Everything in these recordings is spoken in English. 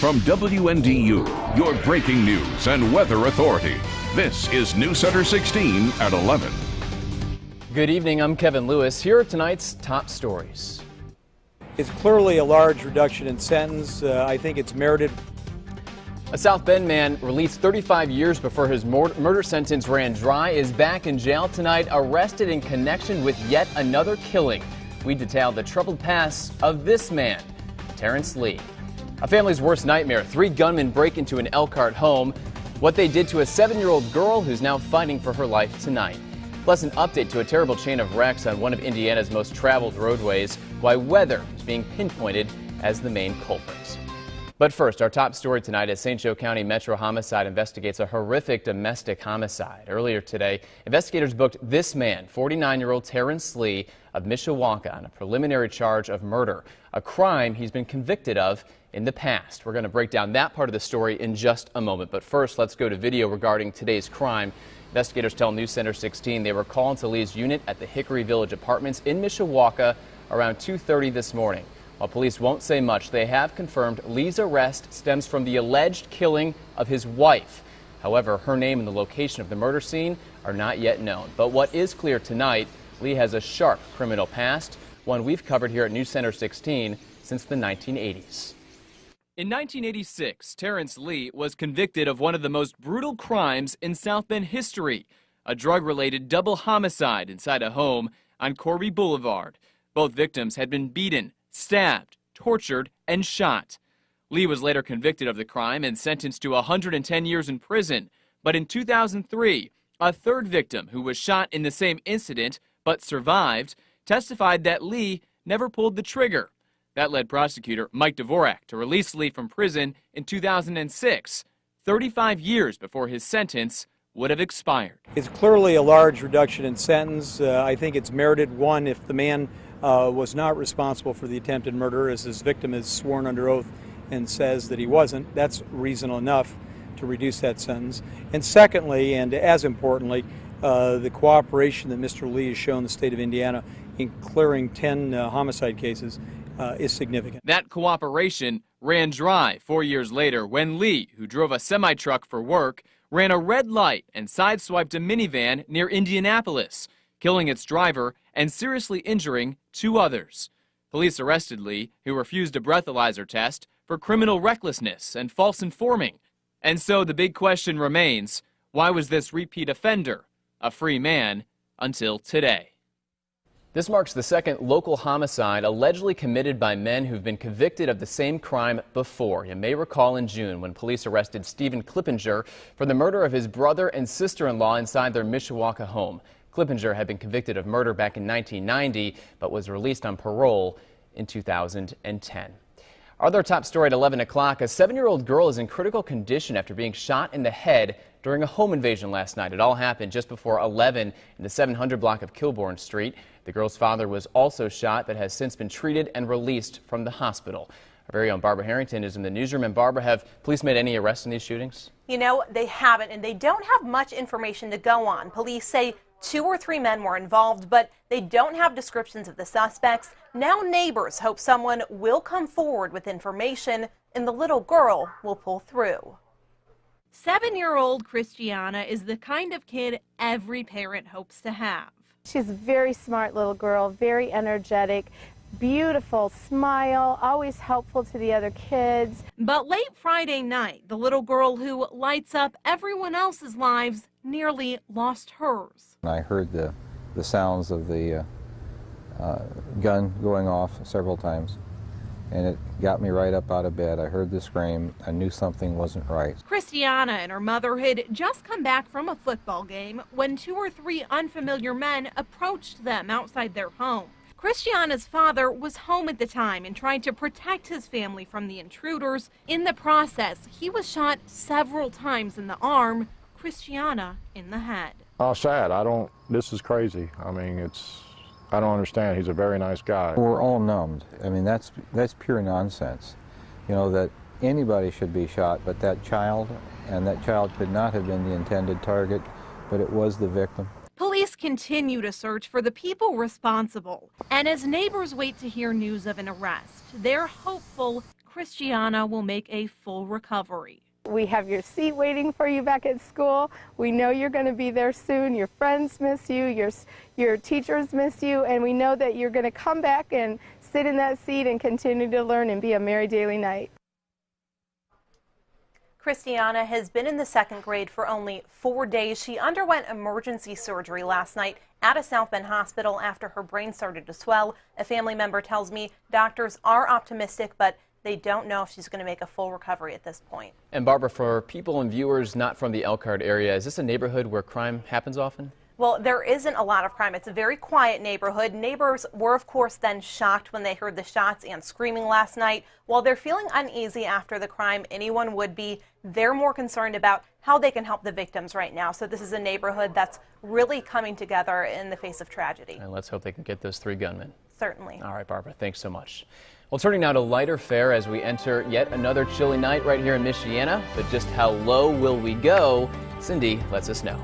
From WNDU, your breaking news and weather authority, this is News Center 16 at 11. Good evening, I'm Kevin Lewis. Here are tonight's top stories. It's clearly a large reduction in sentence. I think it's merited. A South Bend man released 35 years before his murder sentence ran dry is back in jail tonight, arrested in connection with yet another killing. We detail the troubled past of this man, Tarrence Lee. A family's worst nightmare. 3 gunmen break into an Elkhart home. What they did to a 7-year-old girl who's now fighting for her life tonight. Plus an update to a terrible chain of wrecks on one of Indiana's most traveled roadways. Why weather is being pinpointed as the main culprit. But first, our top story tonight as St. Joe County Metro Homicide investigates a horrific domestic homicide. Earlier today, investigators booked this man, 49-year-old Tarrence Lee of Mishawaka, on a preliminary charge of murder, a crime he's been convicted of in the past. We're going to break down that part of the story in just a moment. But first, let's go to video regarding today's crime. Investigators tell News Center 16 they were called to Lee's unit at the Hickory Village Apartments in Mishawaka around 2:30 this morning. While police won't say much, they have confirmed Lee's arrest stems from the alleged killing of his wife. However, her name and the location of the murder scene are not yet known. But what is clear tonight, Lee has a sharp criminal past, one we've covered here at News Center 16 since the 1980s. In 1986, Tarrence Lee was convicted of one of the most brutal crimes in South Bend history, a drug-related double homicide inside a home on Corby Boulevard. Both victims had been beaten, stabbed, tortured, and shot. Lee was later convicted of the crime and sentenced to 110 years in prison. But in 2003, a third victim who was shot in the same incident but survived testified that Lee never pulled the trigger. That led prosecutor Mike Dvorak to release Lee from prison in 2006, 35 years before his sentence would have expired. It's clearly a large reduction in sentence. I think it's merited. One, if the man was not responsible for the attempted murder, as his victim is sworn under oath and says that he wasn't, that's reason enough to reduce that sentence. And secondly, and as importantly, the cooperation that Mr. Lee has shown the state of Indiana in clearing 10 homicide cases is significant. That cooperation ran dry 4 years later when Lee, who drove a semi-truck for work, ran a red light and sideswiped a minivan near Indianapolis, killing its driver and seriously injuring 2 others. Police arrested Lee, who refused a breathalyzer test, for criminal recklessness and false informing. And so the big question remains, why was this repeat offender a free man until today? This marks the second local homicide allegedly committed by men who've been convicted of the same crime before. You may recall in June when police arrested Stephen Clippinger for the murder of his brother and sister-in-law inside their Mishawaka home. Clippinger had been convicted of murder back in 1990, but was released on parole in 2010. Our other top story at 11 o'clock, a 7-year-old girl is in critical condition after being shot in the head during a home invasion last night. It all happened just before 11 in the 700 block of Kilbourne Street. The girl's father was also shot but has since been treated and released from the hospital. Our very own Barbara Harrington is in the newsroom. And Barbara, have police made any arrests in these shootings? You know, they haven't, and they don't have much information to go on. Police say 2 or 3 men were involved, but they don't have descriptions of the suspects. Now neighbors hope someone will come forward with information and the little girl will pull through. 7-year-old Christiana is the kind of kid every parent hopes to have. She's a very smart little girl, very energetic, beautiful smile, always helpful to the other kids. But late Friday night, the little girl who lights up everyone else's lives nearly lost hers. I heard the sounds of the gun going off several times, and it got me right up out of bed. I heard the scream. I knew something wasn't right. Christiana and her mother had just come back from a football game when 2 or 3 unfamiliar men approached them outside their home. Christiana's father was home at the time and tried to protect his family from the intruders. In the process, he was shot several times in the arm, Christiana in the head. Oh, sad. This is crazy. I mean, I don't understand. He's a very nice guy. We're all numbed. I mean, that's pure nonsense. You know, that anybody should be shot, but that child, and that child could not have been the intended target, but it was the victim. Police continue to search for the people responsible. And as neighbors wait to hear news of an arrest, they're hopeful Christiana will make a full recovery. We have your seat waiting for you back at school. We know you're going to be there soon. Your friends miss you, your teachers miss you, and we know that you're going to come back and sit in that seat and continue to learn and be a merry daily night. Christiana has been in the second grade for only 4 days. She underwent emergency surgery last night at a South Bend hospital after her brain started to swell. A family member tells me doctors are optimistic, but they don't know if she's going to make a full recovery at this point. And Barbara, for people and viewers not from the Elkhart area, is this a neighborhood where crime happens often? Well, there isn't a lot of crime. It's a very quiet neighborhood. Neighbors were, of course, then shocked when they heard the shots and screaming last night. While they're feeling uneasy after the crime, anyone would be, they're more concerned about how they can help the victims right now. So this is a neighborhood that's really coming together in the face of tragedy. And let's hope they can get those 3 gunmen. Certainly. All right, Barbara, thanks so much. Well, turning now to lighter fare as we enter yet another chilly night right here in Michiana. But just how low will we go? Cindy lets us know.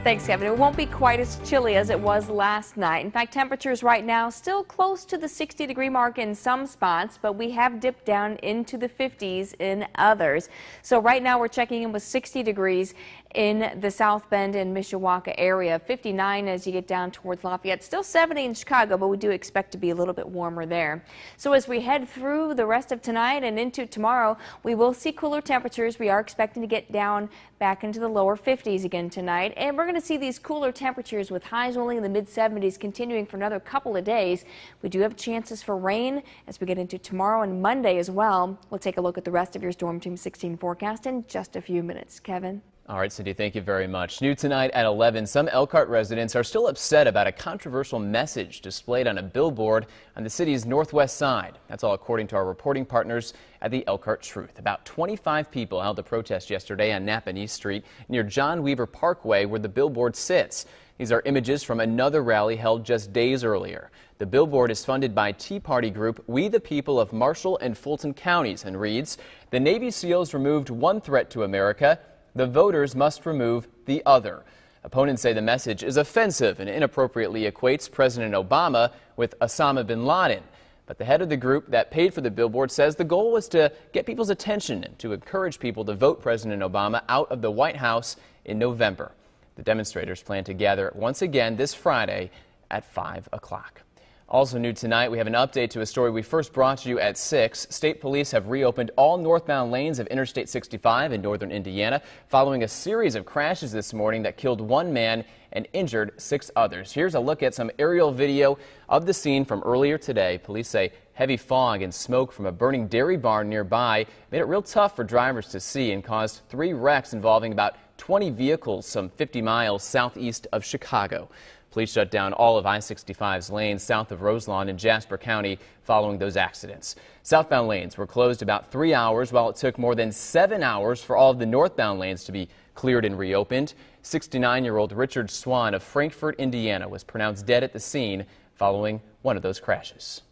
Thanks, Kevin. It won't be quite as chilly as it was last night. In fact, temperatures right now still close to the 60-degree mark in some spots, but we have dipped down into the 50s in others. So right now we're checking in with 60 degrees in the South Bend and Mishawaka area, 59 as you get down towards Lafayette, still 70 in Chicago, but we do expect to be a little bit warmer there. So as we head through the rest of tonight and into tomorrow, we will see cooler temperatures. We are expecting to get down back into the lower 50s again tonight, and we're going to see these cooler temperatures with highs only in the mid-70s continuing for another couple of days. We do have chances for rain as we get into tomorrow and Monday as well. We'll take a look at the rest of your Storm Team 16 forecast in just a few minutes. Kevin? All right, Cindy, thank you very much. New tonight at 11, some Elkhart residents are still upset about a controversial message displayed on a billboard on the city's northwest side. That's all according to our reporting partners at the Elkhart Truth. About 25 people held a protest yesterday on Napanee Street near John Weaver Parkway where the billboard sits. These are images from another rally held just days earlier. The billboard is funded by Tea Party group We the People of Marshall and Fulton counties and reads, "The Navy SEALs removed one threat to America. The voters must remove the other." Opponents say the message is offensive and inappropriately equates President Obama with Osama bin Laden. But the head of the group that paid for the billboard says the goal was to get people's attention and to encourage people to vote President Obama out of the White House in November. The demonstrators plan to gather once again this Friday at 5 o'clock. Also new tonight, we have an update to a story we first brought to you at 6. State police have reopened all northbound lanes of Interstate 65 in northern Indiana following a series of crashes this morning that killed 1 man and injured 6 others. Here's a look at some aerial video of the scene from earlier today. Police say heavy fog and smoke from a burning dairy barn nearby made it real tough for drivers to see and caused 3 wrecks involving about 20 vehicles some 50 miles southeast of Chicago. Police shut down all of I-65's lanes south of Roselawn in Jasper County following those accidents. Southbound lanes were closed about 3 hours, while it took more than 7 hours for all of the northbound lanes to be cleared and reopened. 69-year-old Richard Swan of Frankfort, Indiana, was pronounced dead at the scene following one of those crashes.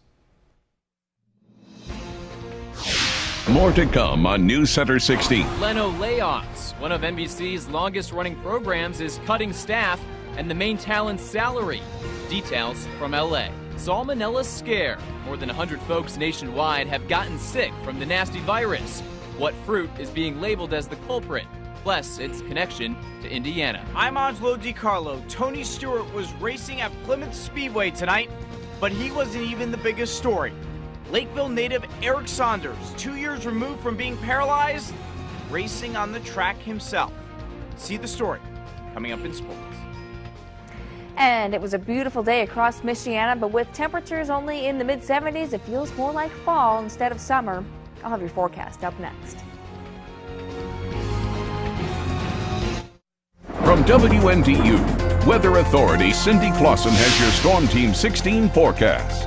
More to come on News Center 16. Leno layoffs. One of NBC's longest-running programs is cutting staff and the main talent's salary. Details from LA. Salmonella scare. More than 100 folks nationwide have gotten sick from the nasty virus. What fruit is being labeled as the culprit? Plus, its connection to Indiana. I'm Angelo DiCarlo. Tony Stewart was racing at Plymouth Speedway tonight, but he wasn't even the biggest story. Lakeville native Eric Saunders, 2 years removed from being paralyzed, racing on the track himself. See the story coming up in sports. And it was a beautiful day across Michiana, but with temperatures only in the mid-70s, it feels more like fall instead of summer. I'll have your forecast up next. From WNDU, Weather Authority Cindy Clausen has your Storm Team 16 forecast.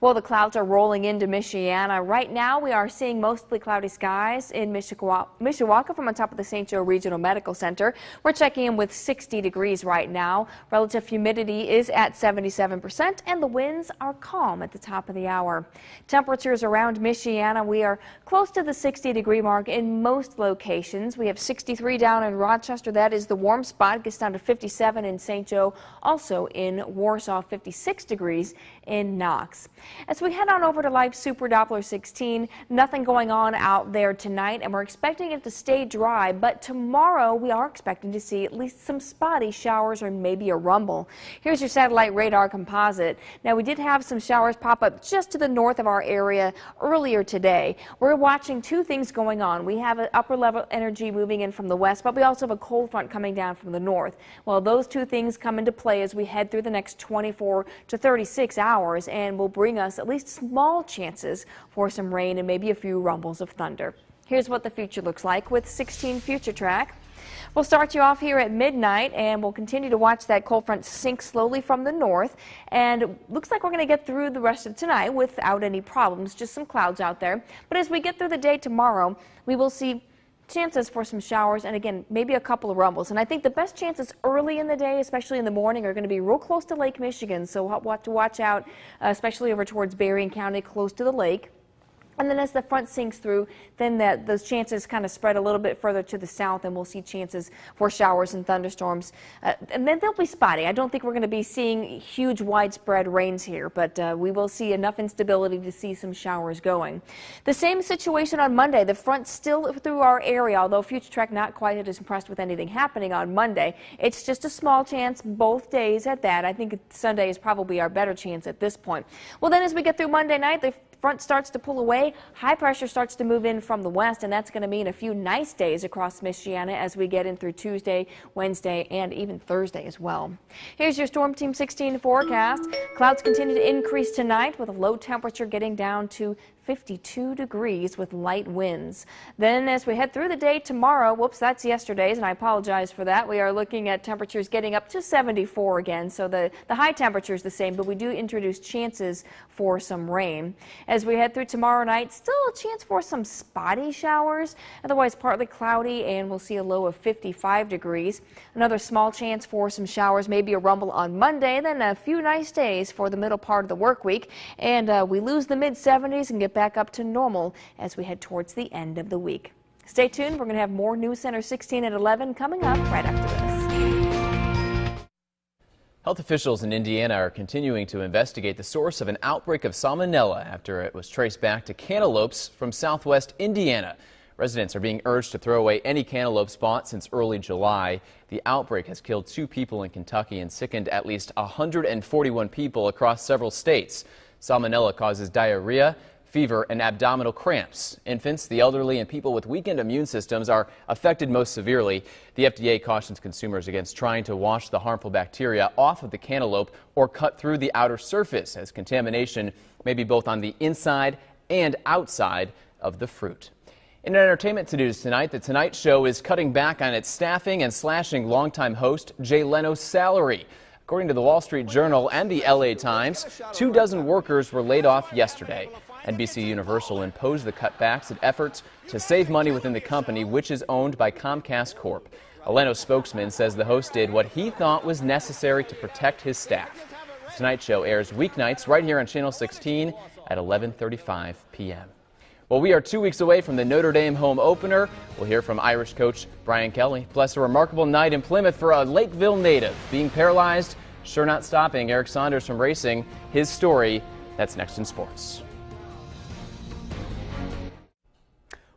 Well, the clouds are rolling into Michiana. Right now, we are seeing mostly cloudy skies in Mishawaka from on top of the St. Joe Regional Medical Center. We're checking in with 60 degrees right now. Relative humidity is at 77%, and the winds are calm at the top of the hour. Temperatures around Michiana, we are close to the 60-degree mark in most locations. We have 63 down in Rochester. That is the warm spot. It gets down to 57 in St. Joe. Also in Warsaw, 56 degrees in Knox. As we head on over to Live Super Doppler 16, nothing going on out there tonight, and we're expecting it to stay dry, but tomorrow we are expecting to see at least some spotty showers or maybe a rumble. Here's your satellite radar composite. Now, we did have some showers pop up just to the north of our area earlier today. We're watching two things going on. We have an upper level energy moving in from the west, but we also have a cold front coming down from the north. Well, those two things come into play as we head through the next 24 to 36 hours and will bring us at least small chances for some rain and maybe a few rumbles of thunder. Here's what the future looks like with 16 Future Track. We'll start you off here at midnight, and we'll continue to watch that cold front sink slowly from the north. And it looks like we're going to get through the rest of tonight without any problems, just some clouds out there. But as we get through the day tomorrow, we will see chances for some showers and again maybe a couple of rumbles, and I think the best chances early in the day, especially in the morning, are going to be real close to Lake Michigan, so we'll have to watch out, especially over towards Berrien County, close to the lake. And then as the front sinks through, then those chances kind of spread a little bit further to the south, and we'll see chances for showers and thunderstorms. And then they'll be spotty. I don't think we're going to be seeing huge widespread rains here, but we will see enough instability to see some showers going. The same situation on Monday. The front still through our area, although Future Track not quite as impressed with anything happening on Monday. It's just a small chance both days at that. I think Sunday is probably our better chance at this point. Well, then as we get through Monday night, the front starts to pull away, high pressure starts to move in from the west, and that's going to mean a few nice days across Michiana as we get in through Tuesday, Wednesday, and even Thursday as well. Here's your Storm Team 16 forecast. Clouds continue to increase tonight with a low temperature getting down to 52 degrees with light winds. Then as we head through the day tomorrow, whoops, that's yesterday's, and I apologize for that. We are looking at temperatures getting up to 74 again, so the high temperature is the same, but we do introduce chances for some rain. As we head through tomorrow night, still a chance for some spotty showers, otherwise partly cloudy, and we'll see a low of 55 degrees. Another small chance for some showers, maybe a rumble on Monday, then a few nice days for the middle part of the work week, and we lose the mid-70s and get back up to normal as we head towards the end of the week. Stay tuned. We're going to have more News Center 16 at 11 coming up right after this. Health officials in Indiana are continuing to investigate the source of an outbreak of salmonella after it was traced back to cantaloupes from southwest Indiana. Residents are being urged to throw away any cantaloupes bought since early July. The outbreak has killed 2 people in Kentucky and sickened at least 141 people across several states. Salmonella causes diarrhea, fever, and abdominal cramps. Infants, the elderly, and people with weakened immune systems are affected most severely. The FDA cautions consumers against trying to wash the harmful bacteria off of the cantaloupe or cut through the outer surface, as contamination may be both on the inside and outside of the fruit. In entertainment to news tonight, The Tonight Show is cutting back on its staffing and slashing longtime host Jay Leno's salary. According to the Wall Street Journal and the LA Times, 24 workers were laid off yesterday. NBC Universal imposed the cutbacks in efforts to save money within the company, which is owned by Comcast Corp. A Leno spokesman says the host did what he thought was necessary to protect his staff. The Tonight Show airs weeknights right here on Channel 16 at 11:35 p.m. Well, we are 2 weeks away from the Notre Dame home opener. We'll hear from Irish coach Brian Kelly. Plus, a remarkable night in Plymouth for a Lakeville native being paralyzed, sure not stopping Eric Saunders from racing. His story, that's next in sports.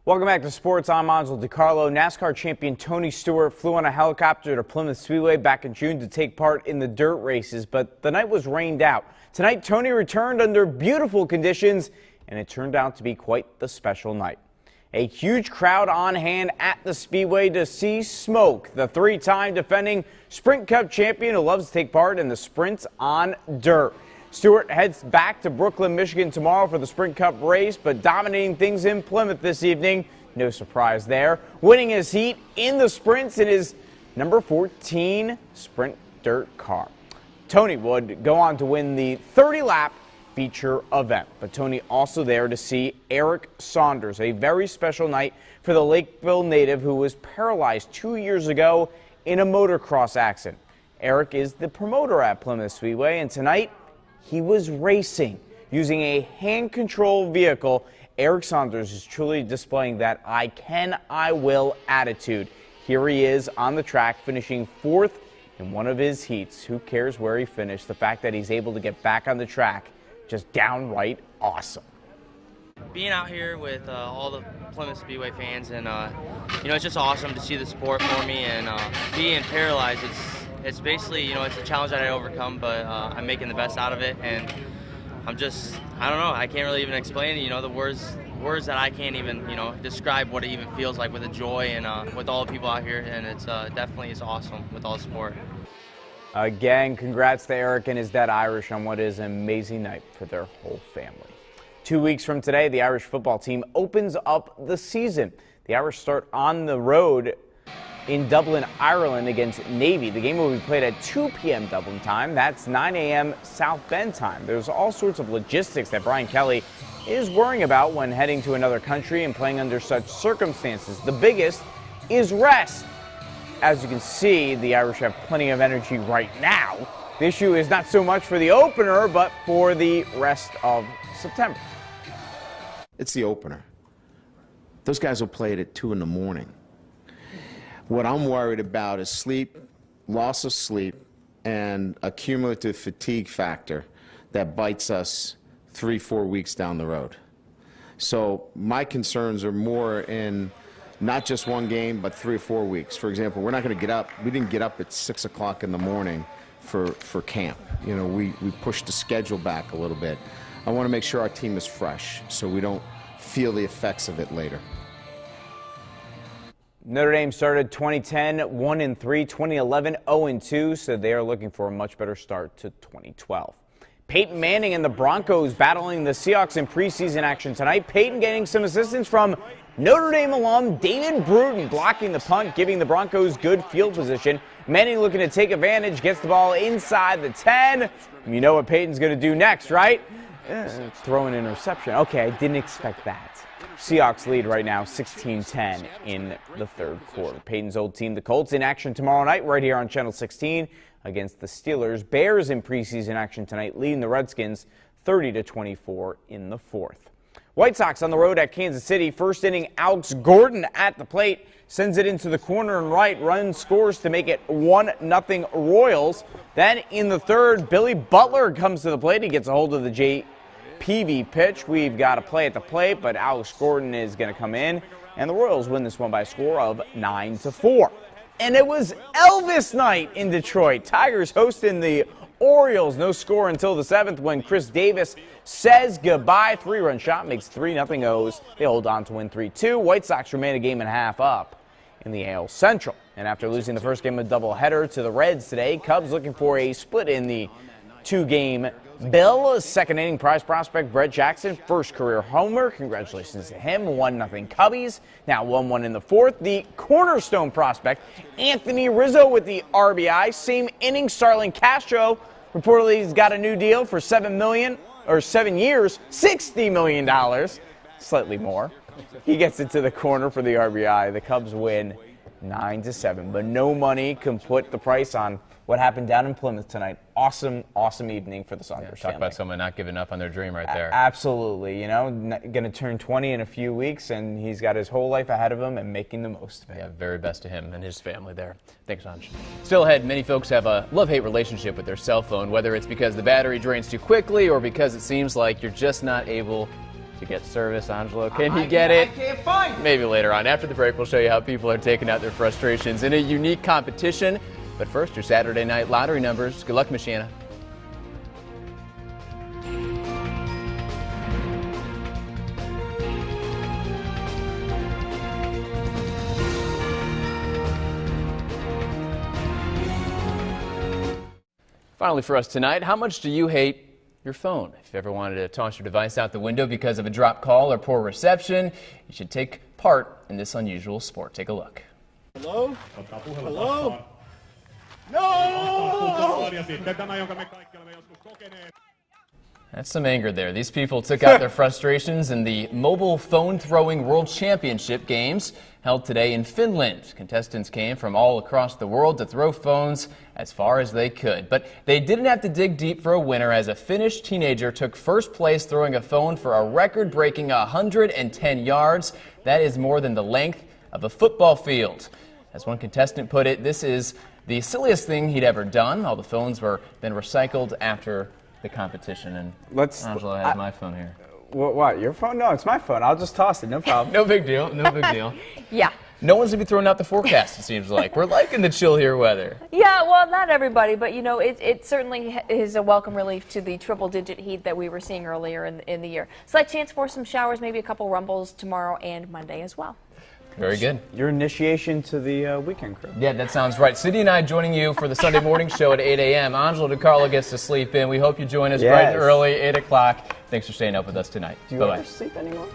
Welcome back to sports. I'm Angel DiCarlo. NASCAR champion Tony Stewart flew on a helicopter to Plymouth Speedway back in June to take part in the dirt races, but the night was rained out. Tonight, Tony returned under beautiful conditions, and it turned out to be quite the special night. A huge crowd on hand at the Speedway to see Smoke, the 3-time defending Sprint Cup champion who loves to take part in the sprints on dirt. Stewart heads back to Brooklyn, Michigan tomorrow for the Sprint Cup race, but dominating things in Plymouth this evening. No surprise there. Winning his heat in the sprints in his number 14 Sprint Dirt car. Tony would go on to win the 30-lap feature event, but Tony also there to see Eric Saunders, a very special night for the Lakeville native who was paralyzed 2 years ago in a motocross accident. Eric is the promoter at Plymouth Speedway, and tonight he was racing using a hand-controlled vehicle. Eric Saunders is truly displaying that I can, I will attitude. Here he is on the track, finishing 4th in one of his heats. Who cares where he finished? The fact that he's able to get back on the track just downright awesome. Being out here with all the Plymouth Speedway fans, and it's just awesome to see the support for me. And being paralyzed, it's basically, it's a challenge that I overcome, but I'm making the best out of it. And I don't know, I can't really even explain, the words that I can't even, describe what it even feels like with the joy and with all the people out here. And it's definitely is awesome with all the support. Again, congrats to Eric and his dad Irish on what is an amazing night for their whole family. 2 weeks from today, the Irish football team opens up the season. The Irish start on the road in Dublin, Ireland against Navy. The game will be played at 2 p.m. Dublin time. That's 9 a.m. South Bend time. There's all sorts of logistics that Brian Kelly is worrying about when heading to another country and playing under such circumstances. The biggest is rest. As you can see, the Irish have plenty of energy right now. The issue is not so much for the opener, but for the rest of September. It's the opener. Those guys will play it at 2 in the morning. What I'm worried about is sleep, loss of sleep, and a cumulative fatigue factor that bites us 3-4 weeks down the road. So my concerns are more in not just one game, but 3 or 4 weeks. For example, we're not going to get up. We didn't get up at 6 o'clock in the morning for camp. We pushed the schedule back a little bit. I want to make sure our team is fresh so we don't feel the effects of it later. Notre Dame started 2010 1-3, 2011 0-2, so they are looking for a much better start to 2012. Peyton Manning and the Broncos battling the Seahawks in preseason action tonight. Peyton getting some assistance from Notre Dame alum David Bruton blocking the punt, giving the Broncos good field position. Manning looking to take advantage, gets the ball inside the 10. You know what Peyton's going to do next, right? Throw an interception. Okay, I didn't expect that. Seahawks lead right now 16-10 in the third quarter. Peyton's old team, the Colts, in action tomorrow night right here on Channel 16 against the Steelers. Bears in preseason action tonight, leading the Redskins 30-24 in the fourth. White Sox on the road at Kansas City. First inning, Alex Gordon at the plate. Sends it into the corner and right. Run scores to make it 1-0 Royals. Then in the third, Billy Butler comes to the plate. He gets a hold of the JPV pitch. We've got a play at the plate, but Alex Gordon is going to come in. And the Royals win this one by a score of 9-4. And it was Elvis night in Detroit. Tigers hosting the Orioles. No score until the 7th when Chris Davis says goodbye. 3-run shot makes 3-0 O's. They hold on to win 3-2. White Sox remain a game and a half up in the AL Central. And after losing the first game of doubleheader to the Reds today, Cubs looking for a split in the 2-game bill. Second inning prize prospect Brett Jackson, first career homer. Congratulations to him. 1-0 Cubbies. Now 1-1 in the fourth. The cornerstone prospect Anthony Rizzo with the RBI. Same inning, Starlin Castro reportedly he's got a new deal for 7 years, $60 million, slightly more. He gets it to the corner for the RBI. The Cubs win 9-7, but no money can put the price on what happened down in Plymouth tonight. Awesome, awesome evening for the Saunders family. Talk about someone not giving up on their dream right there. Absolutely. Going to turn 20 in a few weeks, and he's got his whole life ahead of him and making the most of it. Yeah, very best to him and his family there. Thanks, Anj. Still ahead, many folks have a love-hate relationship with their cell phone, whether it's because the battery drains too quickly or because it seems like you're just not able to get service. Angelo, can you get it? I can't find it. Maybe later on. After the break, we'll show you how people are taking out their frustrations in a unique competition. But first, your Saturday night lottery numbers. Good luck, Michiana. Finally for us tonight, how much do you hate your phone? If you ever wanted to toss your device out the window because of a dropped call or poor reception, you should take part in this unusual sport. Take a look. Hello? Hello? No! That's some anger there. These people took out their frustrations in the Mobile Phone Throwing World Championship games held today in Finland. Contestants came from all across the world to throw phones as far as they could. But they didn't have to dig deep for a winner, as a Finnish teenager took first place throwing a phone for a record-breaking 110 yards. That is more than the length of a football field. As one contestant put it, this is the silliest thing he'd ever done. All the phones were then recycled after the competition, and Let's. Angelo has my phone here. What? Your phone? No, it's my phone. I'll just toss it. No problem. No big deal. No big deal. Yeah. No one's gonna be throwing out the forecast. It seems like we're liking the chill here weather. Yeah, well, not everybody, but you know, it certainly is a welcome relief to the triple-digit heat that we were seeing earlier in the year. Slight chance for some showers, maybe a couple rumbles tomorrow and Monday as well. Very good. Your initiation to the weekend crew. Yeah, that sounds right. Cindy and I joining you for the Sunday morning show at 8 a.m. Angelo DiCarlo gets to sleep in. We hope you join us bright and early, 8 o'clock. Thanks for staying up with us tonight. Do you ever sleep anymore?